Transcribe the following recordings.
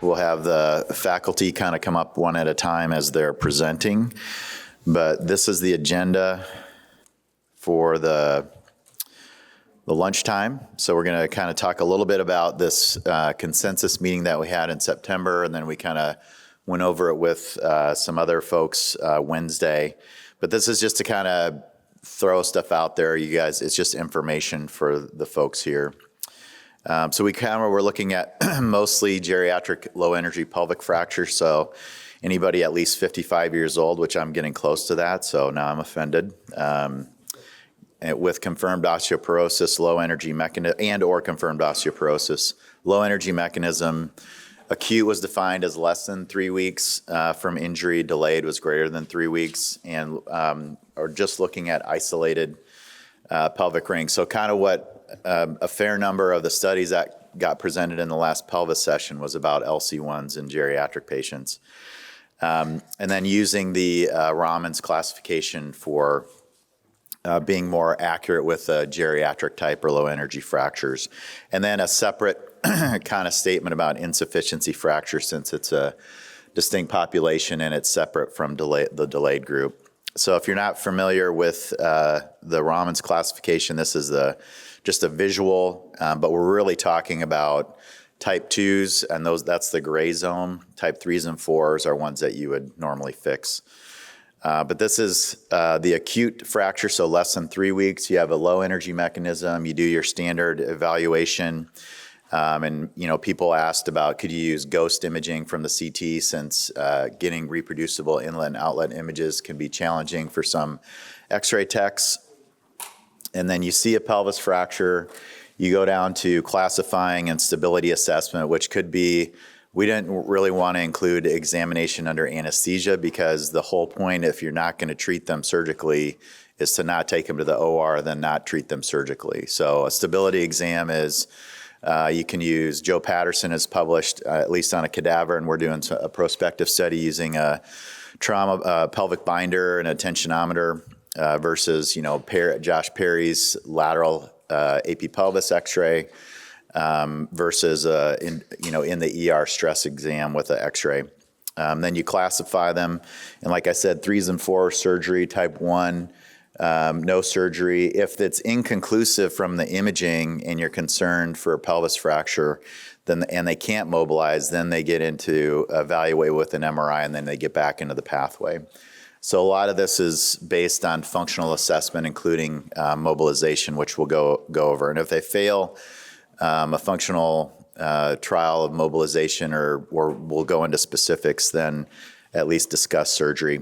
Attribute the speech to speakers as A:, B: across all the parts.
A: We'll have the faculty kind of come up one at a time as they're presenting. But this is the agenda for the lunchtime. So we're going to kind of talk a little bit about this consensus meeting that we had in September, and then we kind of went over it with some other folks Wednesday. But this is just to kind of throw stuff out there, you guys. It's just information for the folks here. So we're looking at mostly geriatric low-energy pelvic fracture. So anybody at least 55 years old, which I'm getting close to that, so now I'm offended. With confirmed osteoporosis, low energy mechanism, and or confirmed osteoporosis, low energy mechanism. Acute was defined as less than 3 weeks from injury. Delayed was greater than 3 weeks, and or just looking at isolated pelvic rings. So kind of what a fair number of the studies that got presented in the last pelvis session was about LC1s in geriatric patients. And then using the Raman's classification for being more accurate with geriatric type or low energy fractures. And then a separate kind of statement about insufficiency fracture, since it's a distinct population and it's separate from the delayed group. So if you're not familiar with the Raman's classification, this is just a visual, but we're really talking about type 2s, and that's the gray zone. Type 3s and 4s are ones that you would normally fix. But this is the acute fracture, so less than 3 weeks. You have a low energy mechanism. You do your standard evaluation. And people asked about, could you use ghost imaging from the CT, since getting reproducible inlet and outlet images can be challenging for some x-ray techs. And then you see a pelvis fracture. You go down to classifying and stability assessment, which could be, we didn't really want to include examination under anesthesia, because the whole point, if you're not going to treat them surgically, is to not take them to the OR, then not treat them surgically. So a stability exam is, you can use, Joe Patterson has published, at least on a cadaver, and we're doing a prospective study using a trauma pelvic binder and a tensionometer versus, Josh Perry's lateral AP pelvis x-ray. Versus in the ER stress exam with an x-ray. Then you classify them, and like I said, 3s and 4s surgery, type 1, no surgery. If it's inconclusive from the imaging and you're concerned for a pelvis fracture, and they can't mobilize, then they get into evaluate with an MRI, and then they get back into the pathway. So a lot of this is based on functional assessment, including mobilization, which we'll go over. And if they fail a functional trial of mobilization, or we'll go into specifics, then at least discuss surgery.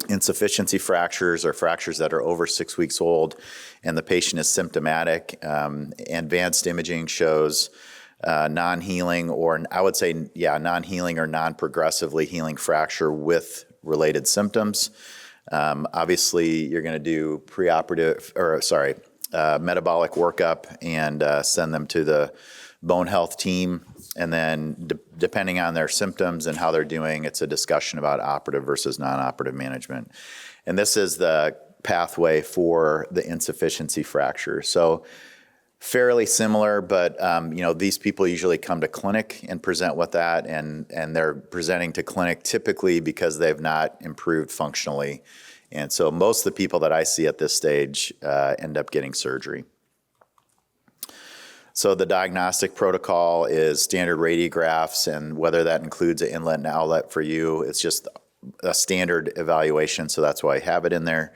A: Insufficiency fractures are fractures that are over 6 weeks old and the patient is symptomatic. Advanced imaging shows non-healing, or I would say, non-healing or non-progressively healing fracture with related symptoms. Obviously, you're going to do metabolic workup and send them to the bone health team. And then depending on their symptoms and how they're doing, it's a discussion about operative versus non-operative management. And this is the pathway for the insufficiency fracture. So fairly similar, but these people usually come to clinic and present with that, and they're presenting to clinic typically because they've not improved functionally. And so most of the people that I see at this stage end up getting surgery. So the diagnostic protocol is standard radiographs, and whether that includes an inlet and outlet for you, it's just a standard evaluation, so that's why I have it in there.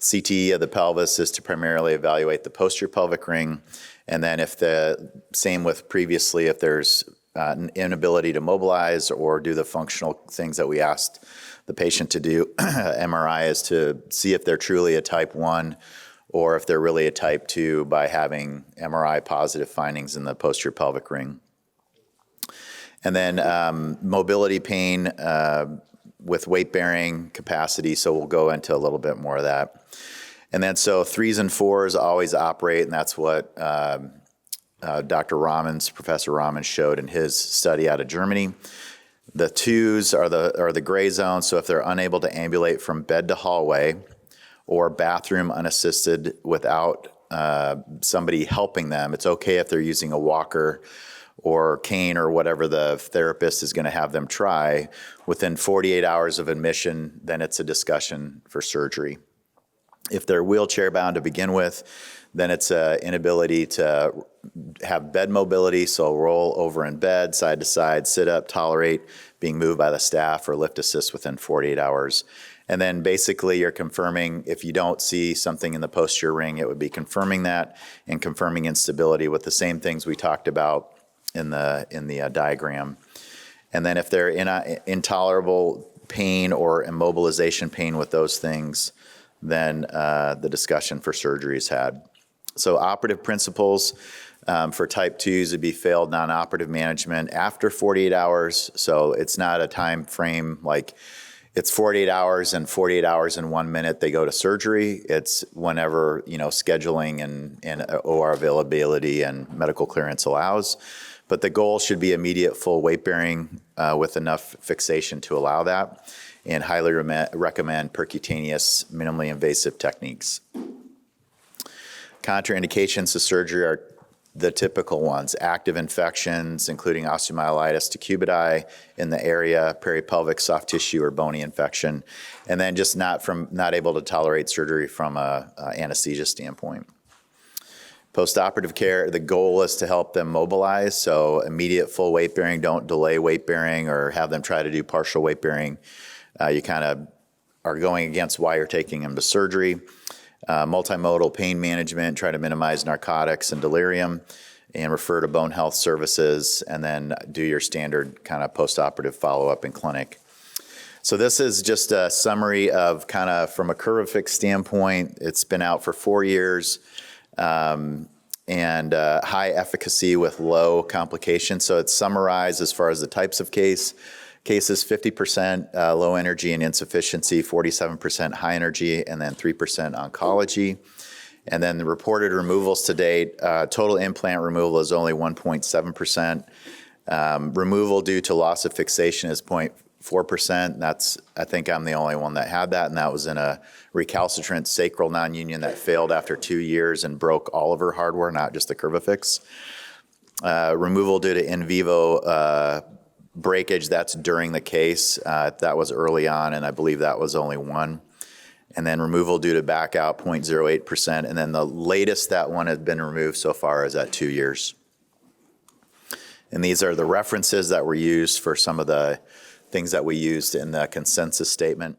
A: CT of the pelvis is to primarily evaluate the posterior pelvic ring, and then if same with previously, if there's an inability to mobilize or do the functional things that we asked the patient to do, MRI is to see if they're truly a type 1 or if they're really a type 2 by having MRI positive findings in the posterior pelvic ring. And then mobility pain with weight-bearing capacity, so we'll go into a little bit more of that. And then so 3s and 4s always operate, and that's what Professor Raman showed in his study out of Germany. The 2s are the gray zone, so if they're unable to ambulate from bed to hallway or bathroom unassisted without somebody helping them, it's okay if they're using a walker or cane or whatever the therapist is going to have them try, within 48 hours of admission, then it's a discussion for surgery. If they're wheelchair bound to begin with, then it's an inability to have bed mobility, so roll over in bed, side to side, sit up, tolerate being moved by the staff, or lift assist within 48 hours. And then basically you're confirming, if you don't see something in the posterior ring, it would be confirming that and confirming instability with the same things we talked about in the diagram. And then if they're in intolerable pain or immobilization pain with those things, then the discussion for surgery is had. So operative principles for type 2s would be failed non-operative management after 48 hours. So it's not a time frame like it's 48 hours and 48 hours and 1 minute they go to surgery. It's whenever, scheduling and OR availability and medical clearance allows. But the goal should be immediate full weight bearing with enough fixation to allow that, and highly recommend percutaneous, minimally invasive techniques. Contraindications to surgery are the typical ones: active infections, including osteomyelitis decubiti in the area, peripelvic soft tissue or bony infection, and then just not able to tolerate surgery from a anesthesia standpoint. Postoperative care, the goal is to help them mobilize, so immediate full weight bearing, don't delay weight bearing or have them try to do partial weight bearing. You kind of are going against why you're taking them to surgery. Multimodal pain management, try to minimize narcotics and delirium, and refer to bone health services, and then do your standard kind of postoperative follow-up in clinic. So this is just a summary of kind of from a CurvaFix standpoint. It's been out for 4 years. And high efficacy with low complications. So it's summarized as far as the types of cases, 50% low energy and insufficiency, 47% high energy, and then 3% oncology. And then the reported removals to date, total implant removal is only 1.7%. Removal due to loss of fixation is 0.4%. I think I'm the only one that had that, and that was in a recalcitrant sacral non-union that failed after 2 years and broke all of her hardware, not just the CurvaFix. Removal due to in vivo breakage, that's during the case. That was early on, and I believe that was only one. And then removal due to back out, 0.08%. And then the latest that one has been removed so far is at 2 years. And these are the references that were used for some of the things that we used in the consensus statement.